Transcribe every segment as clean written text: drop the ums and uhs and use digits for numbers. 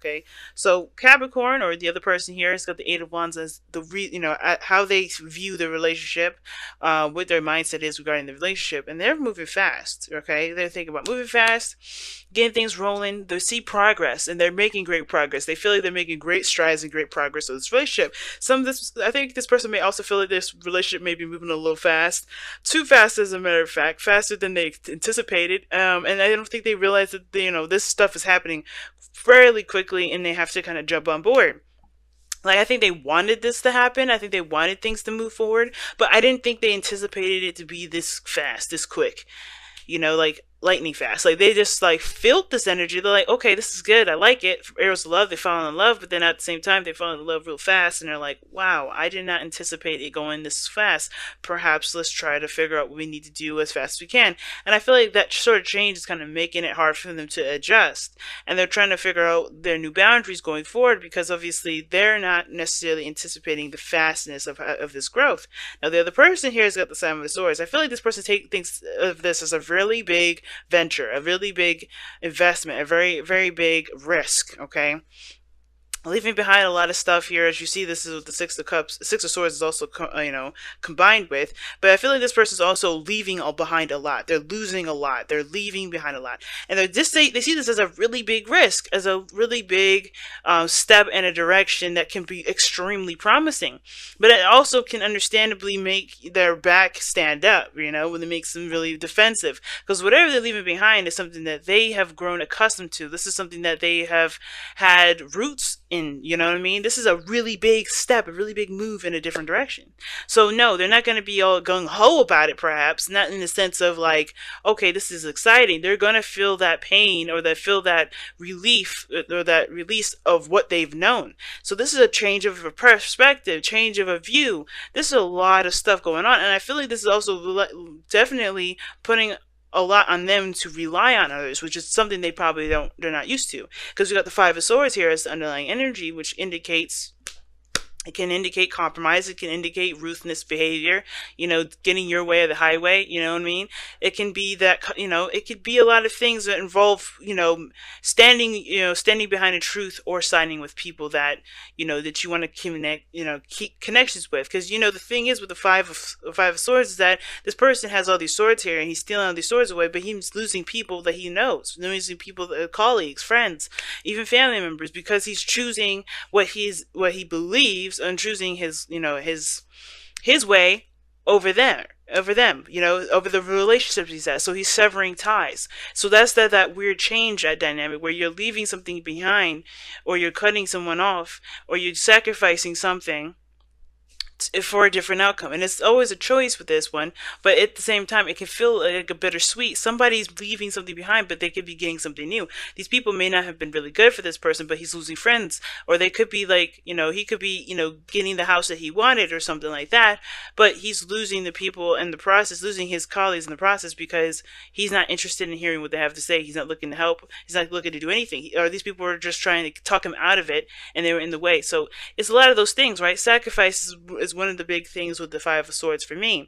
Okay, so Capricorn, or the other person here, has got the Eight of Wands as how they view the relationship, what their mindset is regarding the relationship, and they're moving fast. Okay, they're thinking about moving fast, getting things rolling. They see progress, and they're making great progress. They feel like they're making great strides and great progress with this relationship. I think this person may also feel like this relationship may be moving a little fast, too fast, as a matter of fact, faster than they anticipated. And I don't think they realize that this stuff is happening fairly quickly, and they have to kind of jump on board. Like, I think they wanted this to happen. I think they wanted things to move forward, but I didn't think they anticipated it to be this fast, this quick, like lightning fast. Like, they just like felt this energy. They're like, okay, this is good. I like it. Arrows of love, they fall in love, but then at the same time, they fall in love real fast, and they're like, wow, I did not anticipate it going this fast. Perhaps let's try to figure out what we need to do as fast as we can. And I feel like that sort of change is kind of making it hard for them to adjust. And they're trying to figure out their new boundaries going forward, because obviously they're not necessarily anticipating the fastness of this growth. Now, the other person here has got the Seven of Swords. I feel like this person thinks of this as a really big venture, a really big investment, a very, very big risk. Okay, leaving behind a lot of stuff here. As you see, this is what the Six of Cups, Six of Swords is also combined with. But I feel like this person is also leaving behind a lot. They're losing a lot. They're leaving behind a lot, and they see this as a really big risk, as a really big step in a direction that can be extremely promising. But it also can understandably make their back stand up. When it makes them really defensive, because whatever they're leaving behind is something that they have grown accustomed to. This is something that they have had roots in, you know what I mean? This is a really big step, a really big move in a different direction. So no, they're not going to be all gung-ho about it, perhaps, not in the sense of like, okay, this is exciting. They're going to feel that pain, or they feel that relief, or that release of what they've known. So this is a change of a perspective, change of a view. This is a lot of stuff going on, and I feel like this is also definitely putting a lot on them to rely on others, which is something they're not used to. Because we got the Five of Swords here as the underlying energy, which indicates, it can indicate compromise. It can indicate ruthless behavior, getting your way or the highway, you know what I mean? It can be that, it could be a lot of things that involve, standing behind a truth, or siding with people that, that you want to keep connections with. Because, the thing is with the Five of Swords is that this person has all these swords here, and he's stealing all these swords away, but he's losing people that he knows, losing people, colleagues, friends, even family members, because he's choosing what he believes, and choosing his way over them, over the relationships he's at. So he's severing ties. So that's that weird change, that dynamic, where you're leaving something behind, or you're cutting someone off, or you're sacrificing something for a different outcome. And it's always a choice with this one, but at the same time, it can feel like a bittersweet. Somebody's leaving something behind, but they could be getting something new. These people may not have been really good for this person, but he's losing friends, or they could be like, he could be, getting the house that he wanted, or something like that, but he's losing the people in the process, losing his colleagues in the process, because he's not interested in hearing what they have to say. He's not looking to help. He's not looking to do anything. Or these people are just trying to talk him out of it, and they were in the way. So it's a lot of those things, right? Sacrifice is one of the big things with the Five of Swords for me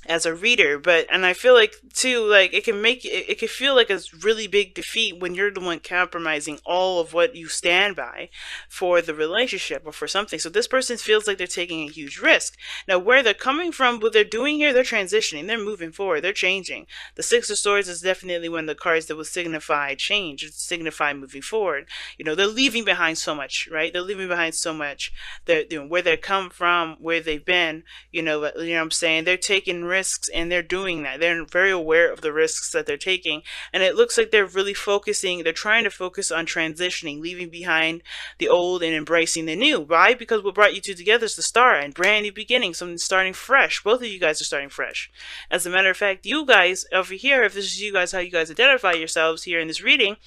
as a reader. And I feel like too, like it can feel like a really big defeat when you're the one compromising all of what you stand by for the relationship or for something. So this person feels like they're taking a huge risk. Now, where they're coming from, what they're doing here, they're transitioning, they're moving forward, they're changing. The Six of Swords is definitely one of the cards that will signify change, it signify moving forward. They're leaving behind so much, right? They're leaving behind so much. They're where they come from, where they've been, what I'm saying? They're taking risks, and they're doing that. They're very aware of the risks that they're taking, and it looks like they're really they're trying to focus on transitioning, leaving behind the old and embracing the new. Why? Because what brought you two together is the star and brand new beginning, something starting fresh. Both of you guys are starting fresh. As a matter of fact, you guys over here, if this is you guys, how you guys identify yourselves here in this reading,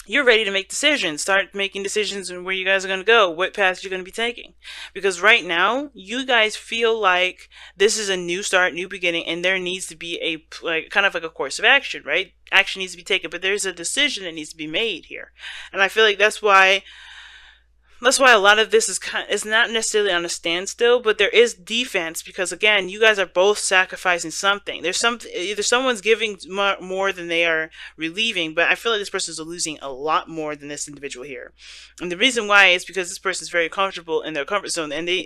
you're ready to make decisions. Start making decisions on where you guys are going to go, what path you're going to be taking. Because right now, you guys feel like this is a new start, new beginning, and there needs to be kind of like a course of action, right? Action needs to be taken, but there's a decision that needs to be made here. And I feel like that's why That's why a lot of this is not necessarily on a standstill, but there is defense because again, you guys are both sacrificing something. There's either someone's giving more than they are relieving, but I feel like this person's losing a lot more than this individual here. And the reason why is because this person's very comfortable in their comfort zone, and they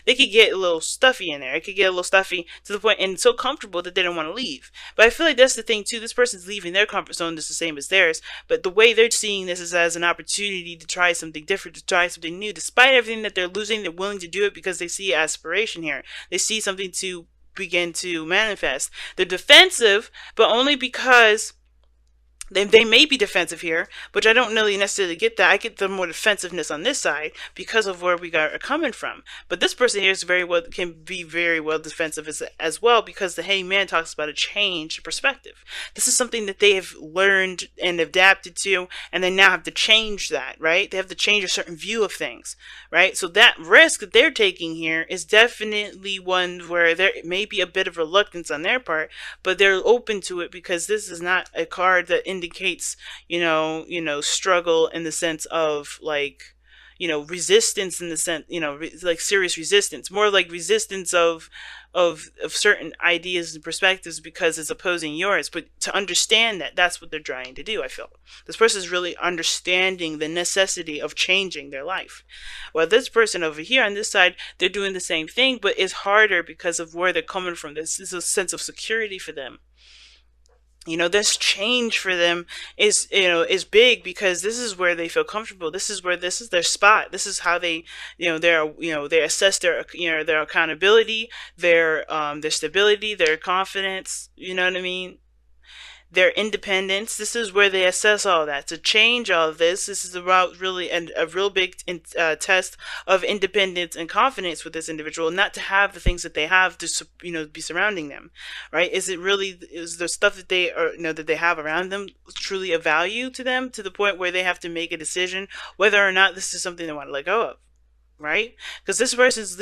could get a little stuffy in there. It could get a little stuffy to the point and so comfortable that they don't want to leave. But I feel like that's the thing too. This person's leaving their comfort zone just the same as theirs, but the way they're seeing this is as an opportunity to try something different, to try something new. Despite everything that they're losing, they're willing to do it because they see aspiration here. They see something to begin to manifest. They're defensive, but only because they may be defensive here, but I don't really necessarily get that. I get the more defensiveness on this side because of where we are coming from. But this person here is can be very well defensive as well, because the hangman talks about a change in perspective. This is something that they have learned and adapted to, and they now have to change that, right? They have to change a certain view of things, right? So that risk that they're taking here is definitely one where there may be a bit of reluctance on their part, but they're open to it because this is not a card that indicates, struggle in the sense of like, resistance in the sense, like serious resistance, more like resistance of certain ideas and perspectives because it's opposing yours. But to understand that, that's what they're trying to do. I feel this person is really understanding the necessity of changing their life. Well, this person over here on this side, they're doing the same thing, but it's harder because of where they're coming from. This is a sense of security for them. This change for them is big because this is where they feel comfortable. This is their spot. This is how they, they assess their accountability, their stability, their confidence. You know what I mean? Their independence. This is where they assess all that. To change all of this is about really a real big test of independence and confidence with this individual, not to have the things that they have to be surrounding them, right? Is the stuff that they are that they have around them truly of value to them, to the point where they have to make a decision whether or not this is something they want to let go of? Right? Because this person's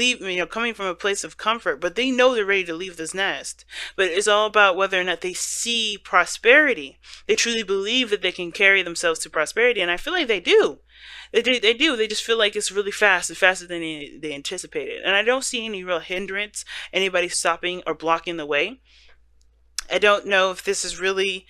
coming from a place of comfort, but they know they're ready to leave this nest. But it's all about whether or not they see prosperity. They truly believe that they can carry themselves to prosperity, and I feel like they do. They do. They just feel like it's really fast and faster than they anticipated. And I don't see any real hindrance, anybody stopping or blocking the way. I don't know if this is really,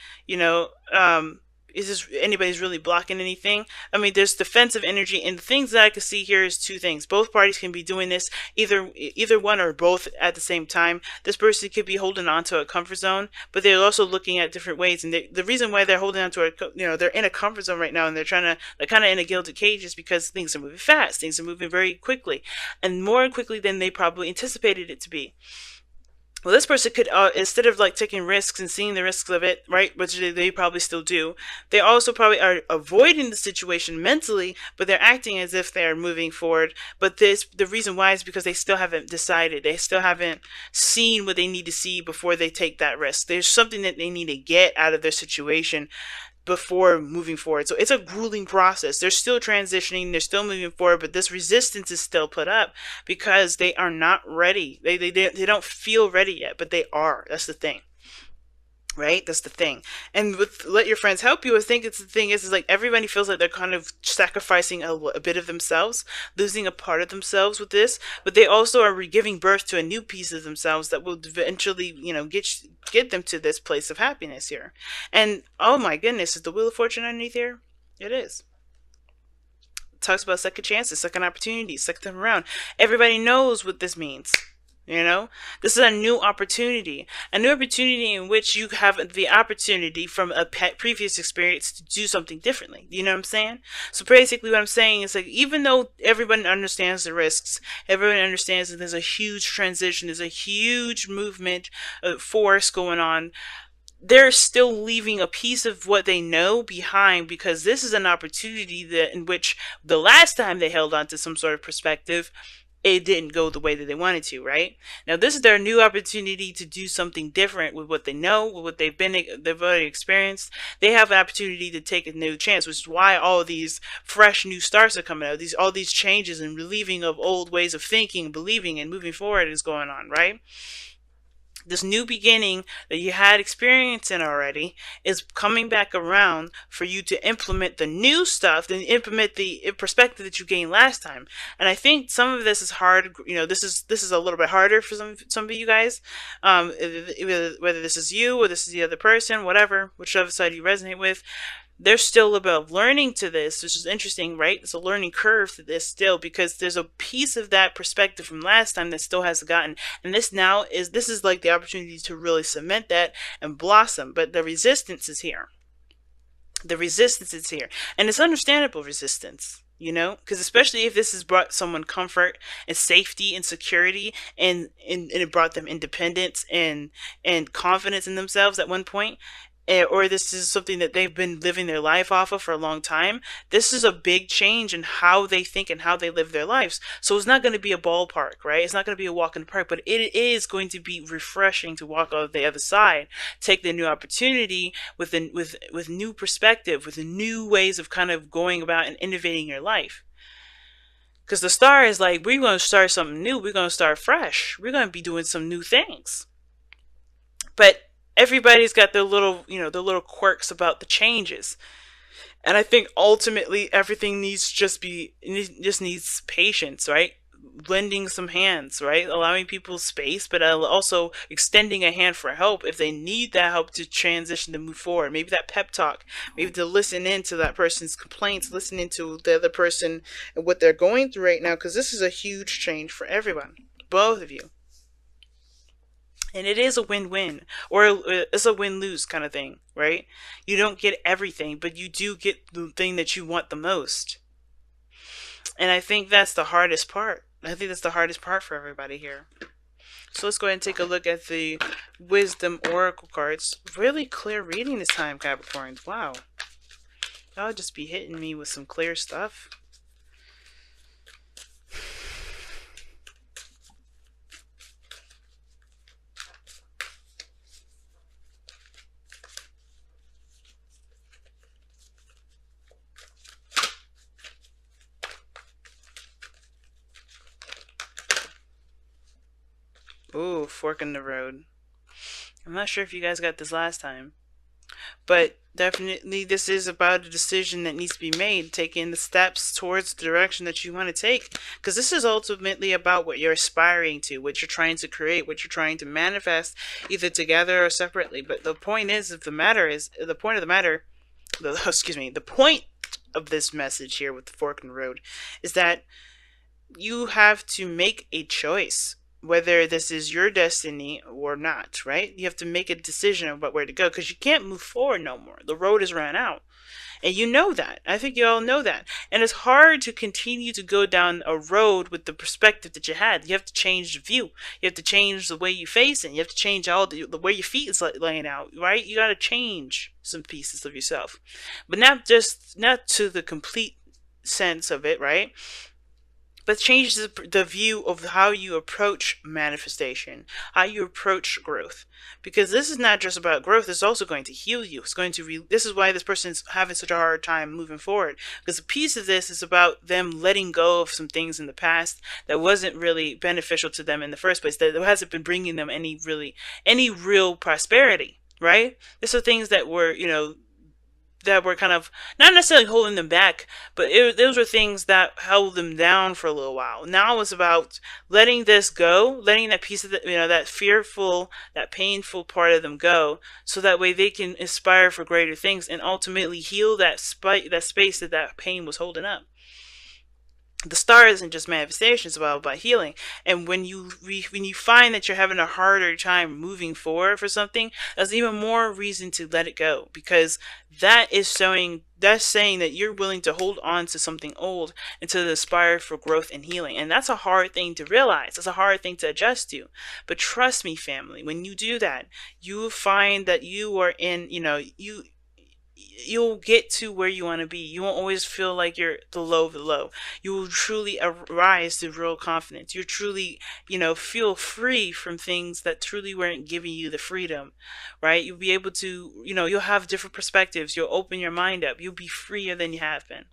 is this anybody's really blocking anything? I mean, there's defensive energy, and the things that I can see here is two things. Both parties can be doing this, either one or both at the same time. This person could be holding on to a comfort zone, but they're also looking at different ways. And the reason why they're holding on to they're in a comfort zone right now, and they're kind of in a gilded cage, is because things are moving fast. Things are moving very quickly, and more quickly than they probably anticipated it to be. Well, this person could, instead of like taking risks and seeing the risks of it, right, which they probably still do, they also probably are avoiding the situation mentally, but they're acting as if they're moving forward. But the reason why is because they still haven't decided. They still haven't seen what they need to see before they take that risk. There's something that they need to get out of their situation before moving forward. So it's a grueling process. They're still transitioning, they're still moving forward, but this resistance is still put up because they are not ready. They don't feel ready yet, but they are. That's the thing. Right? That's the thing. And with let your friends help you, I think it's the thing is like everybody feels like they're kind of sacrificing a bit of themselves, losing a part of themselves with this, but they also are giving birth to a new piece of themselves that will eventually, get them to this place of happiness here. And oh my goodness, is the Wheel of Fortune underneath here? It is. It talks about second chances, second opportunities, second time around. Everybody knows what this means. This is a new opportunity in which you have the opportunity from a previous experience to do something differently. You know what I'm saying? So basically what I'm saying is like, even though everyone understands the risks, everyone understands that there's a huge transition, there's a huge movement, force going on, they're still leaving a piece of what they know behind, because this is an opportunity in which the last time they held on to some sort of perspective, it didn't go the way that they wanted to, right? Now this is their new opportunity to do something different with what they know, with what they've already experienced. They have an opportunity to take a new chance, which is why all these fresh new starts are coming out. All these changes and relieving of old ways of thinking, believing, and moving forward is going on, right? This new beginning that you had experience in already is coming back around for you to implement the new stuff, then implement the perspective that you gained last time. And I think some of this is hard. This is a little bit harder for some of you guys. Whether this is you or this is the other person, whatever, whichever side you resonate with, there's still a bit of learning to this, which is interesting, right? It's a learning curve to this still, because there's a piece of that perspective from last time that still hasn't gotten. And this is like the opportunity to really cement that and blossom. But the resistance is here. The resistance is here. And it's understandable resistance, because especially if this has brought someone comfort and safety and security, and it brought them independence and confidence in themselves at one point, or this is something that they've been living their life off of for a long time. This is a big change in how they think and how they live their lives. So it's not going to be a ballpark, right? It's not going to be a walk in the park, but it is going to be refreshing to walk on the other side, take the new opportunity with new perspective, with new ways of kind of going about and innovating your life. Because the star is like, we're going to start something new. We're going to start fresh. We're going to be doing some new things. But everybody's got their little, their little quirks about the changes. And I think ultimately everything just needs patience, right? Lending some hands, right? Allowing people space, but also extending a hand for help if they need that help to transition, to move forward. Maybe that pep talk, maybe to listen into that person's complaints, listen into the other person and what they're going through right now, because this is a huge change for everyone, both of you. And it is a win-win, or it's a win-lose kind of thing, right? You don't get everything, but you do get the thing that you want the most. And I think that's the hardest part. I think that's the hardest part for everybody here. So let's go ahead and take a look at the Wisdom Oracle cards. Really clear reading this time, Capricorns. Wow. Y'all just be hitting me with some clear stuff. Ooh, fork in the road. I'm not sure if you guys got this last time, but definitely this is about a decision that needs to be made, taking the steps towards the direction that you want to take, because this is ultimately about what you're aspiring to, what you're trying to create, what you're trying to manifest, either together or separately. But the point of the matter, the point of this message here with the fork in the road is that you have to make a choice, whether this is your destiny or not, right? You have to make a decision about where to go, because you can't move forward no more. The road has ran out. And you know that. I think you all know that. And it's hard to continue to go down a road with the perspective that you had. You have to change the view. You have to change the way you face it. You have to change all the way your feet is laying out, right? You got to change some pieces of yourself. But not to the complete sense of it, right? But change the view of how you approach manifestation, how you approach growth. Because this is not just about growth, it's also going to heal you. This is why this person's having such a hard time moving forward. Because a piece of this is about them letting go of some things in the past that wasn't really beneficial to them in the first place, that hasn't been bringing them any real prosperity, right? These are things that were, that were kind of not necessarily holding them back, but those were things that held them down for a little while. Now it's about letting this go, letting that piece of that fearful, that painful part of them go, so that way they can aspire for greater things and ultimately heal that space that pain was holding up. The star isn't just manifestation, it's about healing. And when you find that you're having a harder time moving forward for something, that's even more reason to let it go, because that's saying that you're willing to hold on to something old and to aspire for growth and healing. And that's a hard thing to realize. It's a hard thing to adjust to. But trust me, family, when you do that, you will find that you are in, you'll get to where you want to be. You won't always feel like you're the low of the low. You will truly arise to real confidence. You truly, feel free from things that truly weren't giving you the freedom, right? You'll be able to, you'll have different perspectives. You'll open your mind up. You'll be freer than you have been.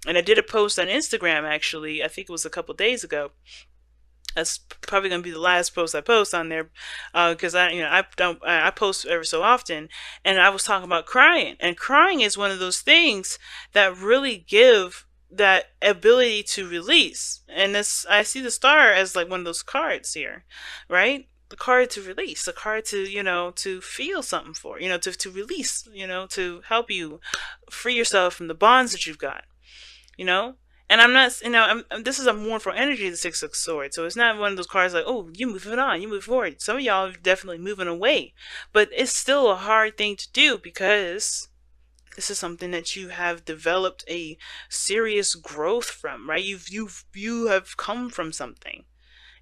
And I did a post on Instagram, actually, I think it was a couple days ago, That's probably going to be the last post I post on there, because I post ever so often, and I was talking about crying, and crying is one of those things that really give that ability to release. And this, I see the star as like one of those cards here, right? The card to release, the card to, to feel something for, to release, to help you free yourself from the bonds that you've got, you know. And I'm not, this is a mournful energy, the Six of Swords. So it's not one of those cards like, oh, you moving on, you move forward. Some of y'all are definitely moving away, but it's still a hard thing to do because this is something that you have developed a serious growth from, right? You have come from something,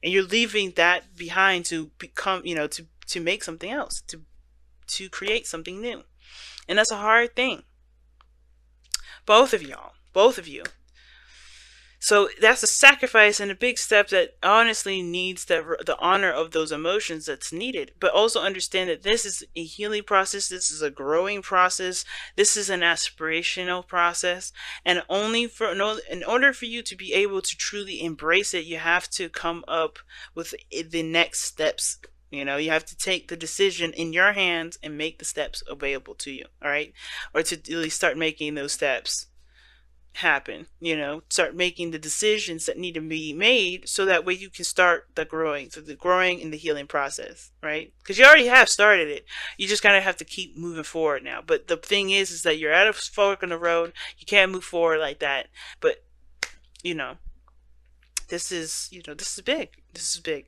and you're leaving that behind to become, to make something else, to create something new, and that's a hard thing. Both of y'all, both of you. So that's a sacrifice and a big step that honestly needs the honor of those emotions that's needed. But also understand that this is a healing process. This is a growing process. This is an aspirational process. And in order for you to be able to truly embrace it, you have to come up with the next steps. You have to take the decision in your hands and make the steps available to you. All right. Or to really start making those steps happen. Start making the decisions that need to be made, so that way you can start the growing and the healing process, right? Because you already have started it. You just kind of have to keep moving forward now. But the thing is that you're at a fork in the road. You can't move forward like that. But this is big. This is big.